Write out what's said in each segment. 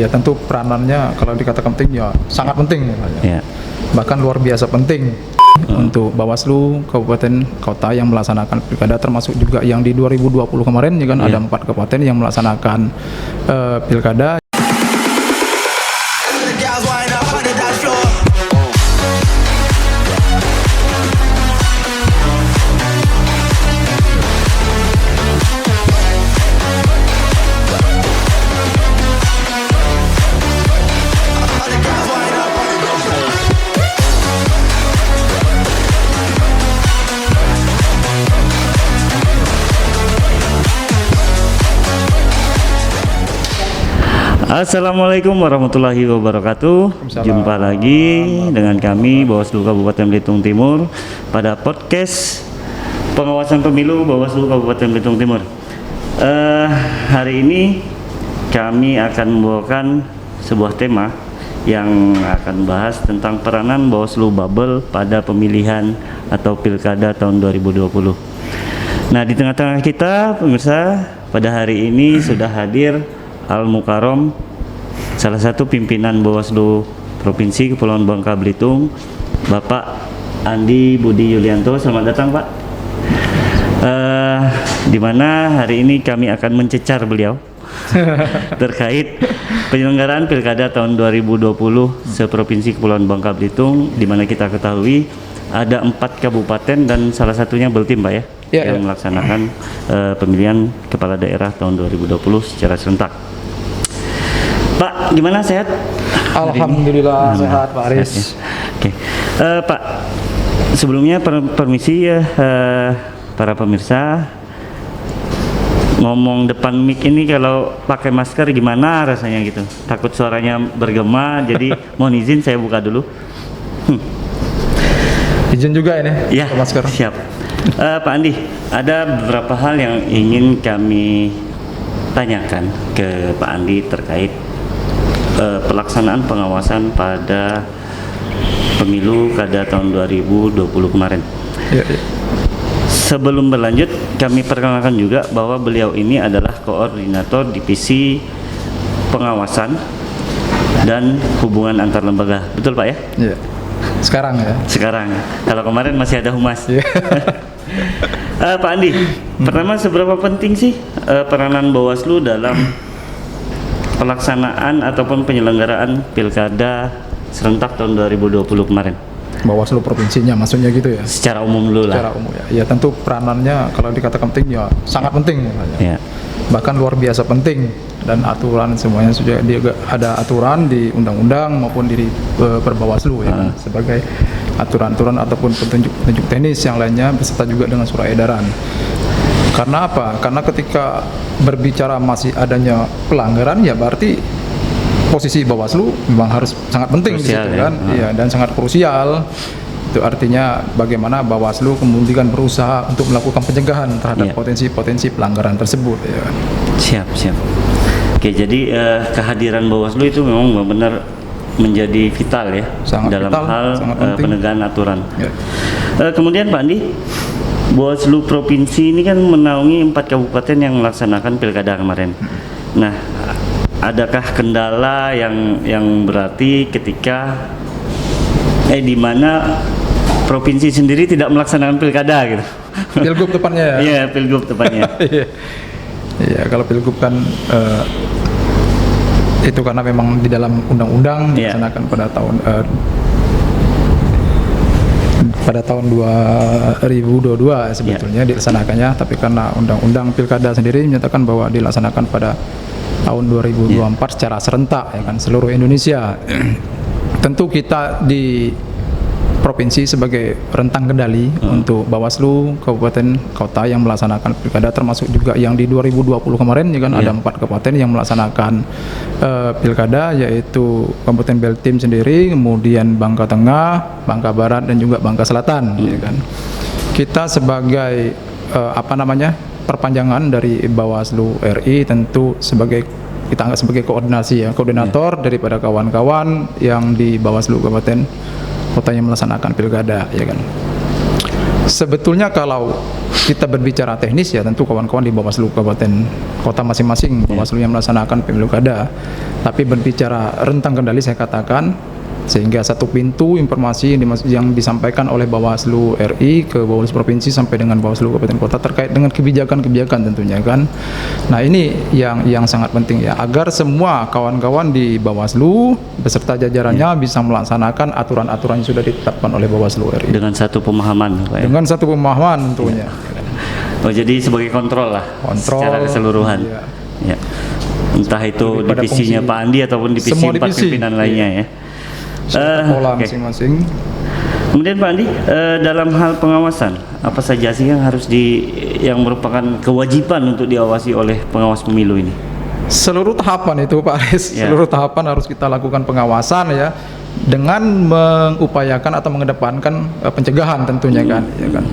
Ya tentu peranannya kalau dikatakan penting ya sangat penting. Ya. Bahkan luar biasa penting untuk Bawaslu kabupaten kota yang melaksanakan pilkada, termasuk juga yang di 2020 kemarin ya kan, ada 4 kabupaten yang melaksanakan pilkada. Assalamualaikum warahmatullahi wabarakatuh. Jumpa lagi dengan kami Bawaslu Kabupaten Belitung Timur pada podcast pengawasan pemilu Bawaslu Kabupaten Belitung Timur. Hari ini kami akan membawakan sebuah tema yang akan bahas tentang peranan Bawaslu Babel pada pemilihan atau pilkada tahun 2020. Nah, di tengah-tengah kita pemirsa, pada hari ini sudah hadir Al Mukarrom, salah satu pimpinan Bawaslu Provinsi Kepulauan Bangka Belitung, Bapak Andi Budi Yulianto. Selamat datang, Pak. Di mana hari ini kami akan mencecar beliau terkait penyelenggaraan pilkada tahun 2020 seprovinsi Kepulauan Bangka Belitung, di mana kita ketahui ada 4 kabupaten dan salah satunya Beltim, Pak ya, yang melaksanakan pemilihan kepala daerah tahun 2020 secara serentak. Pak, gimana, sehat? Alhamdulillah sehat, Pak Aris. Oke. Pak, sebelumnya permisi ya, para pemirsa, ngomong depan mic ini kalau pakai masker gimana rasanya gitu? Takut suaranya bergema, jadi mohon izin saya buka dulu. Izin juga ini ya, masker. Siap. Pak Andi, ada beberapa hal yang ingin kami tanyakan ke Pak Andi terkait pelaksanaan pengawasan pada pemilu kada tahun 2020 kemarin. Ya. Sebelum berlanjut, kami perkenalkan juga bahwa beliau ini adalah koordinator divisi pengawasan dan hubungan antar lembaga. Betul, Pak ya? Iya. Sekarang ya. Sekarang. Kalau kemarin masih ada humas. Ya. Pak Andi, pertama seberapa penting sih peranan Bawaslu dalam pelaksanaan ataupun penyelenggaraan pilkada serentak tahun 2020 kemarin? Bawaslu provinsinya maksudnya gitu ya? Secara umum dulu lah. Secara umum ya. Ya tentu peranannya kalau dikatakan penting ya sangat penting. Ya. Bahkan luar biasa penting, dan aturan semuanya sudah ada aturan di undang-undang maupun di Perbawaslu ya, sebagai aturan-aturan ataupun petunjuk teknis yang lainnya beserta juga dengan surat edaran. Karena apa? Karena ketika berbicara masih adanya pelanggaran ya berarti posisi Bawaslu memang harus sangat penting di situ kan, ya, dan sangat krusial. Itu artinya bagaimana Bawaslu kemudian berusaha untuk melakukan pencegahan terhadap potensi-potensi pelanggaran tersebut. Ya. Siap. Oke, jadi kehadiran Bawaslu itu memang benar-benar menjadi vital ya, sangat dalam vital, hal penegakan aturan. Ya. Kemudian Pak Andi, Bawaslu Provinsi ini kan menaungi 4 kabupaten yang melaksanakan pilkada kemarin. Nah, adakah kendala yang berarti ketika di mana provinsi sendiri tidak melaksanakan pilkada gitu? Pilgub tepatnya ya? Iya, pilgub tepatnya. Iya, kalau pilgub kan itu karena memang di dalam undang-undang dilaksanakan pada tahun 2022 sebetulnya dilaksanakannya, tapi karena undang-undang pilkada sendiri menyatakan bahwa dilaksanakan pada tahun 2024 secara serentak ya kan, seluruh Indonesia. Tentu kita di provinsi sebagai rentang kendali untuk Bawaslu kabupaten kota yang melaksanakan pilkada, termasuk juga yang di 2020 kemarin ya kan, ada 4 kabupaten yang melaksanakan pilkada, yaitu Kabupaten Beltim sendiri, kemudian Bangka Tengah, Bangka Barat, dan juga Bangka Selatan ya kan. Kita sebagai perpanjangan dari Bawaslu RI, tentu kita anggap sebagai koordinator daripada kawan-kawan yang di Bawaslu Kabupaten Kota yang melaksanakan pilkada ya kan. Sebetulnya kalau kita berbicara teknis ya tentu kawan-kawan di Bawaslu Kabupaten Kota masing-masing Bawaslu yang melaksanakan pemilu kada. Tapi berbicara rentang kendali saya katakan sehingga satu pintu informasi yang disampaikan oleh Bawaslu RI ke Bawaslu Provinsi sampai dengan Bawaslu Kabupaten Kota terkait dengan kebijakan-kebijakan tentunya kan. Nah ini yang sangat penting ya agar semua kawan-kawan di Bawaslu beserta jajarannya bisa melaksanakan aturan-aturan yang sudah ditetapkan oleh Bawaslu RI dengan satu pemahaman Pak, ya? dengan satu pemahaman tentunya. Oh jadi sebagai kontrol lah secara keseluruhan. Ya. Entah itu Daripada divisinya fungsi Pak Andi ataupun divisi semua 4 divisi. pimpinan lainnya ya. Pola Oke. masing-masing. Kemudian Pak Andi, dalam hal pengawasan apa saja sih yang harus yang merupakan kewajiban untuk diawasi oleh pengawas pemilu ini? Seluruh tahapan itu Pak Aris, Ya. seluruh tahapan harus kita lakukan pengawasan ya dengan mengupayakan atau mengedepankan pencegahan tentunya kan, ya kan.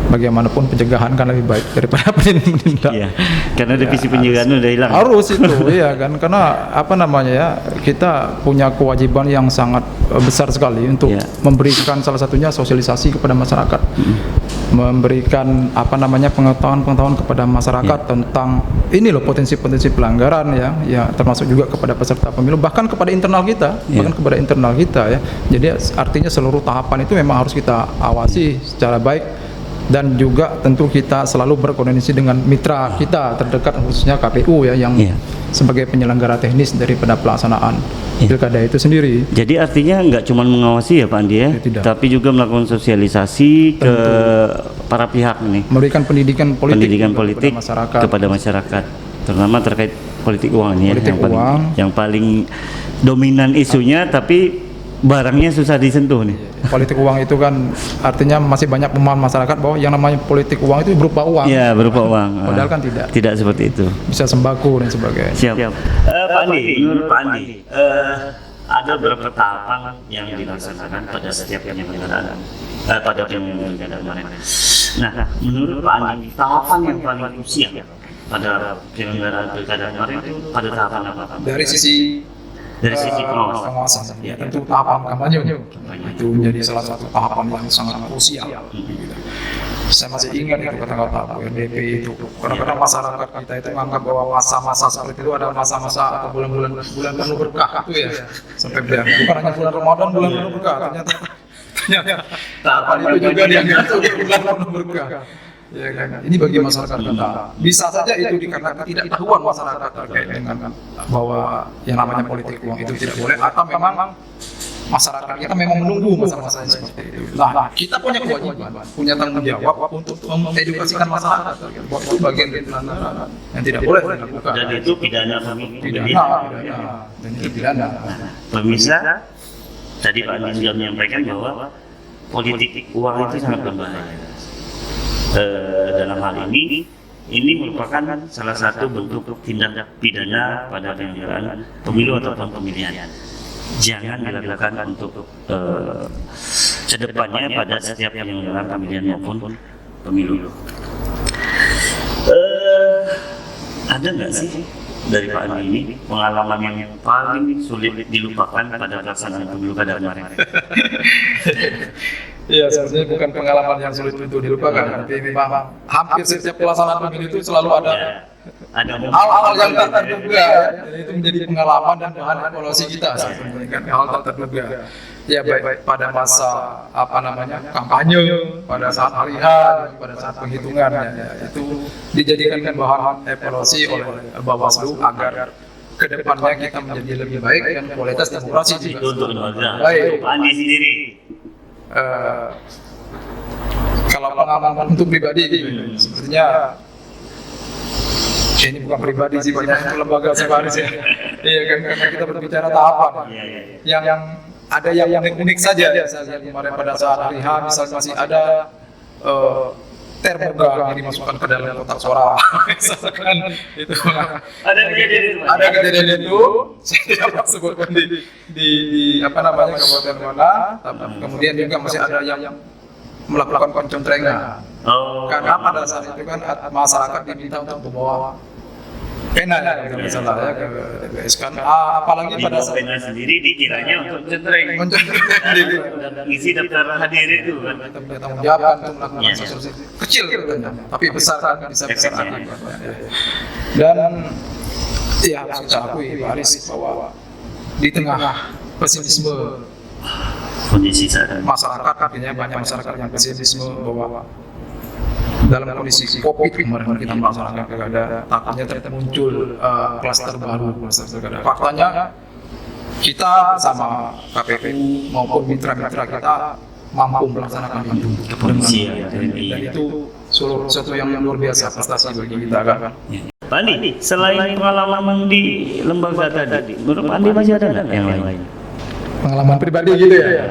Bagaimanapun pencegahan kan lebih baik daripada menindak. Iya. Karena divisi pencegahan udah hilang. Harus itu, iya kan, karena apa namanya ya, kita punya kewajiban yang sangat besar sekali untuk Ya. memberikan salah satunya sosialisasi kepada masyarakat, memberikan apa namanya pengetahuan kepada masyarakat tentang ini loh potensi-potensi pelanggaran ya termasuk juga kepada peserta pemilu, bahkan kepada internal kita, ya. Jadi artinya seluruh tahapan itu memang harus kita awasi secara baik. Dan juga tentu kita selalu berkoordinasi dengan mitra kita terdekat khususnya KPU ya yang sebagai penyelenggara teknis daripada pelaksanaan pilkada itu sendiri. Jadi artinya nggak cuma mengawasi ya Pak Andi ya, Tidak. tapi juga melakukan sosialisasi ke para pihak nih. Memberikan pendidikan politik, kepada masyarakat, terutama terkait politik uang ini Politik uang. yang paling dominan isunya, tapi barangnya susah disentuh nih. Politik uang itu kan artinya masih banyak pemahaman masyarakat bahwa yang namanya politik uang itu berupa uang. Iya, berupa uang. Padahal kan tidak. Tidak seperti itu. Bisa sembako dan sebagainya. Siap. Pak Andi, menurut Pak Andi, ada beberapa tahapan yang dilaksanakan pada setiap penyelenggaraan pada penyelenggaraan kemarin. Nah, menurut Pak Andi, tahapan yang paling krusial pada penyelenggaraan pilkada kemarin itu pada tahapan apa? Dari sisi pengawasan. ya, tentu tahapan kampanye itu menjadi salah satu tahapan yang sangat krusial. Saya masih ingat itu kata-kata RDP itu. Kadang-kadang masyarakat kita itu menganggap bahwa masa-masa seperti itu adalah masa-masa atau bulan penuh berkah itu ya. Sampai bilang bukan hanya bulan Ramadan bulan penuh berkah, ternyata tahapan itu juga dianggap bulan penuh berkah. Ya kan? Ini bagi masyarakat kita. Bisa saja itu dikarenakan ketidaktahuan masyarakat terkait dengan bahwa yang namanya politik uang itu tidak boleh, atau memang masyarakat kita memang menunggu masa-masa yang seperti itu. Nah, kita punya kewajiban, punya tanggung jawab untuk mengedukasikan masyarakat bahwa itu bagian dari pelanggaran yang tidak boleh dilakukan. Dan itu pidana Pidana. Pemirsa, tadi Pak Andi sudah menyampaikan bahwa politik uang itu sangat berbahaya. Dalam hal ini merupakan salah satu bentuk tindak pidana pada penyelenggaraan pemilu ataupun pemilihan. Jangan dilakukan untuk kedepannya pada setiap penyelenggaraan pemilihan maupun pemilu. Ada nggak sih dari Pak Andi ini pengalaman yang paling sulit dilupakan pada pelaksanaan pemilu kada kemarin? Iya, sebenarnya bukan pengalaman yang sulit untuk dilupakan, tapi memang hampir setiap pelaksanaan pemilu itu selalu ada hal-hal yang tak terduga. Jadi itu menjadi pengalaman dan bahan evaluasi kita sebenarnya kan, hal tak terduga. Ya baik pada masa kampanye, pada saat hari H, pada saat penghitungan ya, itu dijadikan bahan evaluasi oleh Bawaslu agar kedepannya kita menjadi lebih baik dan kualitas demokrasi juga. Untuk lembaga. Baik. Pak Andi sendiri. Kalau pengalaman untuk pribadi sepertinya ini bukan pribadi sih, banyak untuk lembaga sebaris ya. Iya kan, karena kita berbicara tahapan yang ada yang unik saja. Misalnya kemarin pada saat hari H misalnya masih ada termogan yang dimasukkan ke dalam kotak suara. Misalkan itu ada kejadian itu, saya tidak sebutkan di kabupaten mana, kemudian juga masih ada yang melakukan pencentrengan. Karena pada saat itu kan masyarakat diminta untuk membawa pena ya kalau nggak salah ya ke TPS kan. Apalagi pada saat pena sendiri dikiranya untuk centreng dan isi daftar hadir itu kan. kita punya tanggung jawab kan untuk melakukan sosialisasi kecil katanya, tapi besar kan, bisa besar akibatnya. Dan ya harus kita akui Pak Aris bahwa di tengah pesimisme Kondisi saat ini. masyarakat, artinya banyak masyarakat yang pesimisme bahwa dalam kondisi COVID kemarin kita melaksanakan pilkada, takutnya muncul klaster baru, klaster pilkada. Faktanya kita bersama KPU maupun mitra-mitra kita mampu melaksanakan itu. Kepolisian, dan itu sesuatu yang luar biasa, prestasi bagi kita kan. Pak Andi, selain pengalaman di lembaga tadi, menurut Pak Andi masih ada nggak yang lain? Pengalaman pribadi gitu ya.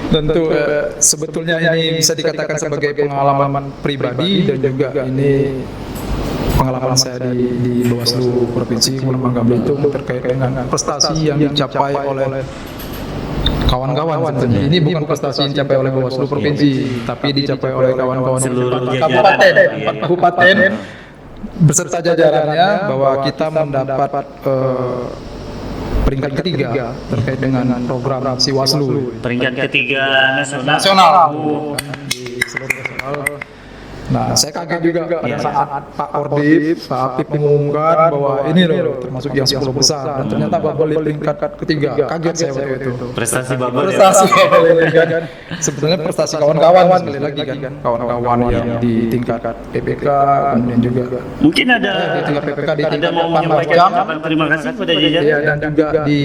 Tentu sebetulnya ini bisa dikatakan sebagai pengalaman pribadi dan juga ini pengalaman saya di Bawaslu Provinsi Lembaga Belitung terkait dengan prestasi yang dicapai oleh kawan-kawan sebetulnya. Ini bukan prestasi yang dicapai oleh Bawaslu Provinsi, tapi dicapai oleh kawan-kawan Seluruh kabupaten, jajaran. 4 kabupaten beserta jajarannya, bahwa kita mendapat peringkat ketiga terkait dengan program Siwaslu Peringkat ketiga nasional. di seluruh nasional. Nah, saya kaget juga pada saat Pak Ordip, Pak Apip mengumumkan bahwa ini loh termasuk yang 10 besar, dan ternyata Babel di peringkat ketiga. Kaget saya waktu itu. Prestasi Babel ya. Prestasi ini kan sebetulnya prestasi kawan-kawan sekali lagi kan, kawan-kawan yang di tingkat PPK, kemudian juga Mungkin ada di tingkat PPK, di ada tingkat mau menyampaikan Panwascam, ucapan terima kasih pada jajaran. ya, dan juga di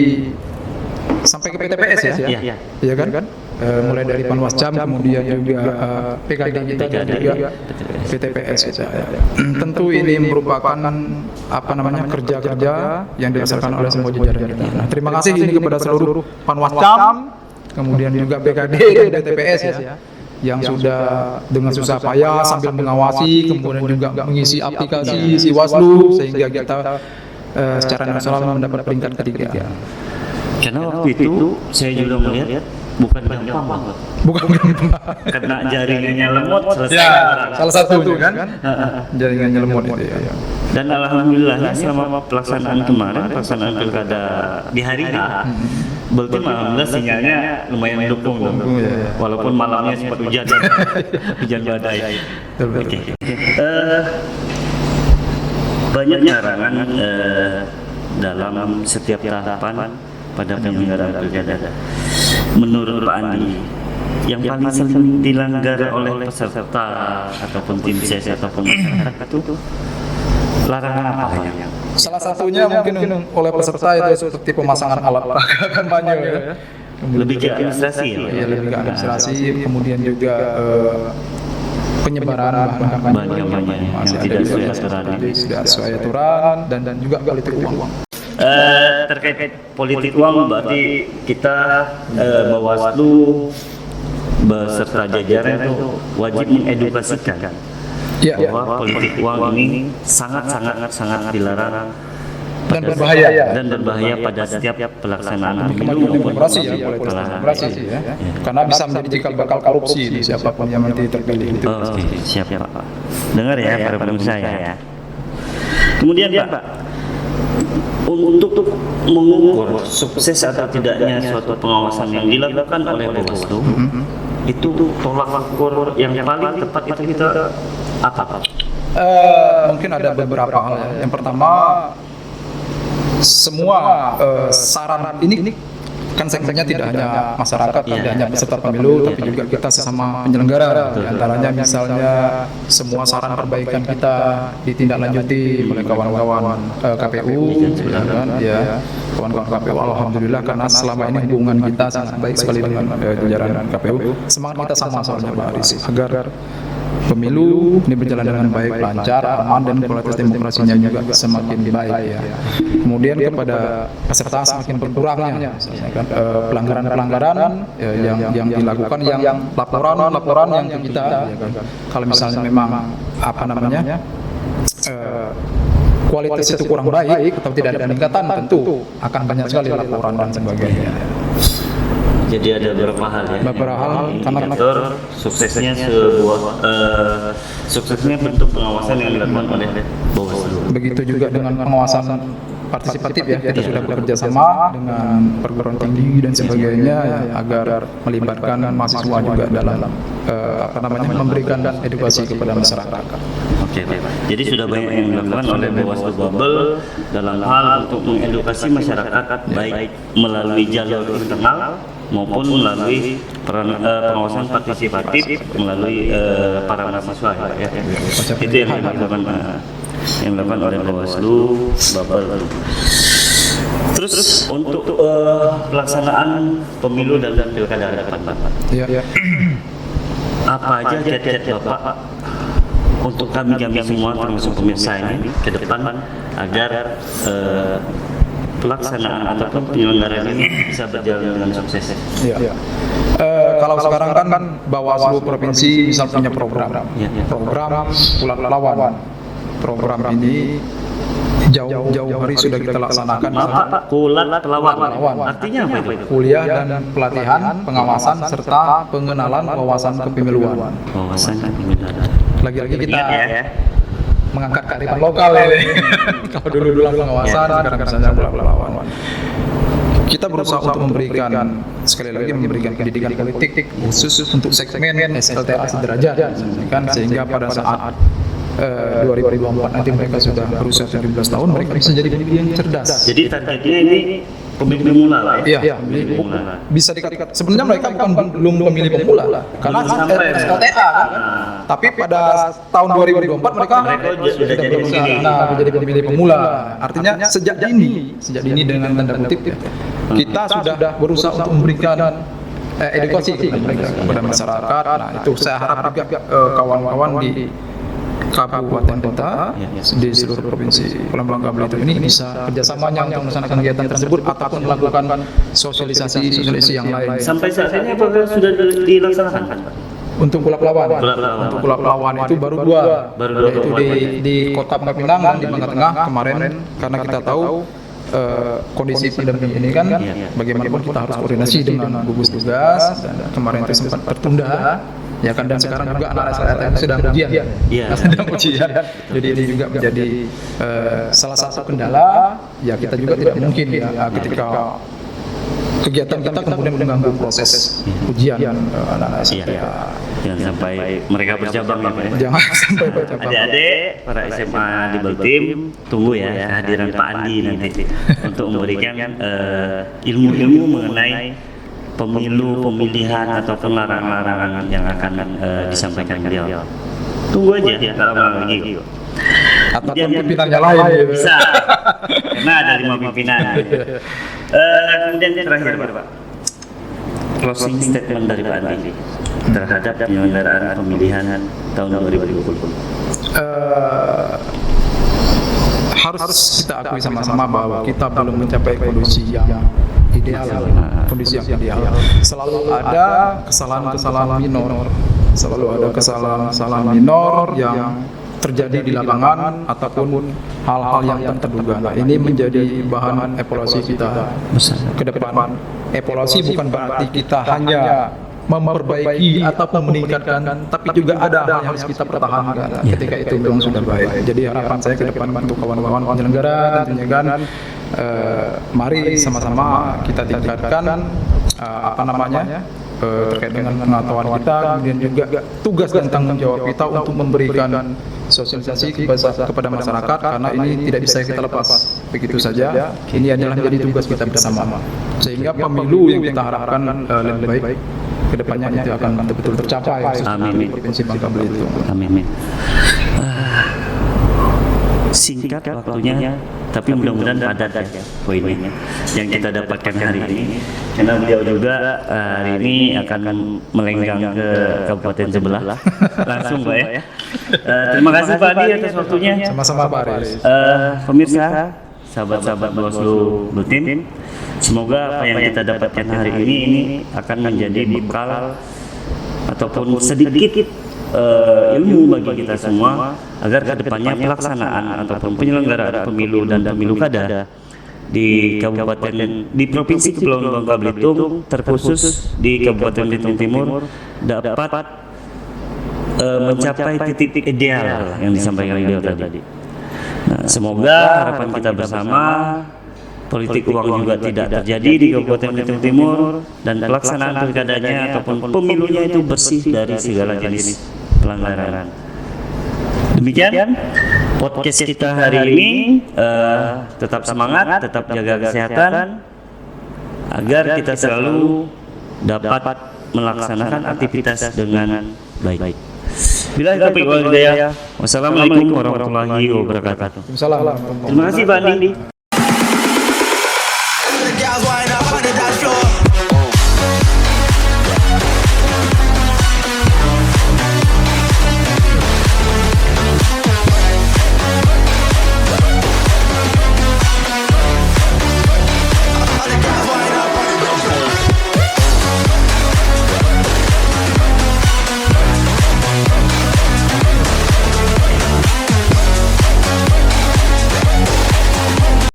sampai ke PTPS ya, Iya. iya kan? Mulai dari Panwascam, kemudian juga PKD kita dan juga PTPS kita. Tentu ini merupakan kerja-kerja yang dirasakan oleh semua jajaran kita. Nah, terima kasih ini kepada seluruh Panwascam, kemudian juga PKD dan PTPS ya, yang sudah dengan susah payah sambil mengawasi, kemudian juga mengisi aplikasi Siwaslu sehingga kita secara nasional mendapat peringkat ketiga. Karena waktu itu saya juga melihat bukan gampang Pak. Bukan gampang. Karena jaringannya lemot selesai. Ya, salah satunya kan jaringannya lemot itu ya. Dan alhamdulillah selama pelaksanaan kemarin, pelaksanaan pilkada di hari H, berarti alhamdulillah sinyalnya lumayan mendukung dong. Ya. Walaupun malamnya sempat hujan, hujan badai. Oke. Banyak larangan dalam setiap tahapan pada penyelenggaraan pilkada. Menurut Pak Andi, yang paling sering dilanggar oleh peserta ataupun tim ses ataupun masyarakat itu larangan apa yang? Salah satunya mungkin oleh peserta itu seperti pemasangan alat peraga kampanye ya. Lebih ke administrasi ya? Iya, lebih ke administrasi, kemudian juga penyebaran bahan kampanye yang masih ada tidak di sesuai aturan. tidak sesuai aturan, dan juga politik uang. Terkait politik uang, berarti kita Bawaslu beserta jajaran itu wajib mengedukasikan Ya, bahwa politik uang ini sangat dilarang dan berbahaya. dan berbahaya pada setiap pelaksanaan Kemajuan pemilu maupun demokrasi ya, politik demokrasi ya. Karena bisa menjadi cikal bakal korupsi di siapapun yang nanti terpilih. Oke, siap ya Pak. Dengar ya para pemirsa ya. Kemudian Pak, untuk mengukur sukses atau tidaknya suatu pengawasan yang dilakukan oleh Bawaslu, itu tolak ukur yang paling tepat itu kita apa Pak? Mungkin ada beberapa hal ya. Yang pertama, semua saran ini kan segmennya tidak hanya masyarakat, tidak hanya peserta pemilu, tapi juga kita sesama penyelenggara. Di antaranya misalnya semua saran perbaikan kita ditindaklanjuti oleh kawan-kawan KPU, ya kan? Ya, kawan-kawan KPU, alhamdulillah, karena selama ini hubungan kita sangat baik sekali dengan jajaran KPU. Semangat kita sama soalnya Pak Aris, agar pemilu ini berjalan dengan baik, lancar, aman, dan kualitas demokrasinya juga semakin baik ya. Kemudian kepada peserta semakin berkurangnya kan, pelanggaran-pelanggaran yang dilakukan, yang laporan yang ke kita ya kan. Kalau misalnya memang kualitas itu kurang baik atau tidak ada peningkatan, tentu akan banyak sekali laporan dan sebagainya. Jadi ada beberapa hal ya. Beberapa hal, karena indikator suksesnya bentuk pengawasan yang dilakukan oleh Bawaslu. begitu juga dengan pengawasan partisipatif ya, kita sudah bekerja sama dengan perguruan tinggi dan sebagainya ya, agar melibatkan mahasiswa juga dalam memberikan edukasi kepada masyarakat. Oke, Pak. Jadi sudah banyak yang dilakukan oleh Bawaslu Babel dalam hal untuk mengedukasi masyarakat baik melalui jalur internal maupun melalui pengawasan partisipatif melalui para mahasiswa ya. Itu yang dilakukan oleh Bawaslu Babel. Terus untuk pelaksanaan pemilu dan pilkada depan, Pak. Ya. Apa aja chat-chat Bapak untuk kami semua termasuk pemirsa ini ke depan agar pelaksanaan ataupun penyelenggaraan ini bisa berjalan dengan sukses. Ya. Kalau sekarang kan Bawaslu provinsi misal punya program Kulat Lawan. Program ini jauh hari sudah kita laksanakan. Pak, Kulat Lawan. Artinya apa itu? Kuliah dan pelatihan, pengawasan serta pengenalan wawasan kepemiluan. Wawasan kepemiluan. Lagi-lagi kita ya. mengangkat kearifan lokal ini. Kalau dulu pengawasan, sekarang misalnya Kulat Lawan. Kita berusaha untuk memberikan pendidikan politik khusus untuk segmen SLTA sederajat, kan, sehingga pada saat 2024 nanti mereka sudah berusia 17 tahun, mereka bisa jadi pemilih yang cerdas. Jadi targetnya ini pemilih pemula lah ya? Iya, bisa dikatakan sebenarnya mereka belum pemilih pemula karena SLTA kan. Tapi pada tahun 2024 mereka sudah jadi pemilih pemula. Artinya sejak dini dengan tanda kutip kita sudah berusaha untuk memberikan edukasi kepada masyarakat. Nah, itu saya harap juga kawan-kawan di kabupaten kota di seluruh provinsi Pulau Bangka Belitung ini bisa kerjasamanya untuk melaksanakan kegiatan tersebut ataupun melakukan sosialisasi yang lain. Sampai saat ini apakah sudah dilaksanakan, Pak? Untuk Kulat Lawan. Untuk Kulat Lawan itu baru dua. Yaitu di Kota Pinang dan di Bangka Tengah kemarin, karena kita tahu kondisi pandemi ini kan, bagaimanapun kita harus koordinasi dengan gugus tugas, dan kemarin itu sempat tertunda. Ya kan, dan sekarang juga anak SLTA sedang ujian. Jadi ini juga menjadi salah satu kendala. Ya kita juga tidak mungkin ya ketika kegiatan kita kemudian mengganggu proses ujian anak SLTA. Jangan sampai mereka bercabang ya, Pak. Jangan sampai bercabang. Adik-adik para SMA di Baltim, tunggu ya kehadiran Pak Andi nanti untuk memberikan ilmu-ilmu mengenai pemilihan ataupun larangan-larangan yang akan disampaikan beliau. Tunggu aja, nggak lama lagi. Atau pimpinannya lain bisa, karena ada 5 pimpinan. Kemudian terakhir, Pak, closing statement dari Pak Andi terhadap penyelenggaraan pemilihan tahun 2020. Harus kita akui sama-sama bahwa kita belum mencapai kondisi yang ideal. Selalu ada kesalahan-kesalahan minor yang terjadi di lapangan ataupun hal-hal yang tak terduga. Nah, ini menjadi bahan evaluasi kita ke depan. Evaluasi bukan berarti kita hanya memperbaiki ataupun meningkatkan, tapi juga ada hal yang harus kita pertahankan ketika itu memang sudah baik. Jadi harapan saya ke depan untuk kawan-kawan penyelenggara tentunya kan, mari sama-sama kita tingkatkan terkait dengan pengetahuan kita, kemudian juga tugas dan tanggung jawab kita untuk memberikan sosialisasi kepada masyarakat, karena ini tidak bisa kita lepas begitu saja. Ini adalah menjadi tugas kita bersama, sehingga pemilu yang kita harapkan lebih baik kedepannya itu akan betul-betul tercapai. Amin. Provinsi Bangka Belitung. Amin. Singkat waktunya, tapi mudah-mudahan padat ya poinnya yang kita dapatkan hari ini, karena beliau juga hari ini akan melenggang ke kabupaten sebelah langsung, Pak ya. Terima kasih Pak Adi atas waktunya. Sama-sama Pak Aris. Pemirsa, sahabat-sahabat Bawaslu Bultim, semoga apa yang kita dapatkan hari ini akan menjadi bekal ataupun sedikit ilmu bagi kita semua, agar kedepannya pelaksanaan ataupun penyelenggaraan pemilu dan pemilu kada di Provinsi Kepulauan Bangka Belitung, terkhusus di Kabupaten Belitung Timur, dapat mencapai titik ideal yang disampaikan beliau tadi. Nah, semoga harapan kita bersama, politik uang juga tidak terjadi di Kabupaten Belitung Timur, dan pelaksanaan pilkadanya ataupun pemilunya itu bersih dari segala jenis pelanggaran. Demikian podcast kita hari ini. Tetap semangat, tetap jaga kesehatan agar kita selalu dapat melaksanakan aktivitas dengan baik. Bila taufiq wal hidayah. Wassalamualaikum warahmatullahi wabarakatuh. Waalaikumsalam. Terima kasih Pak Andi.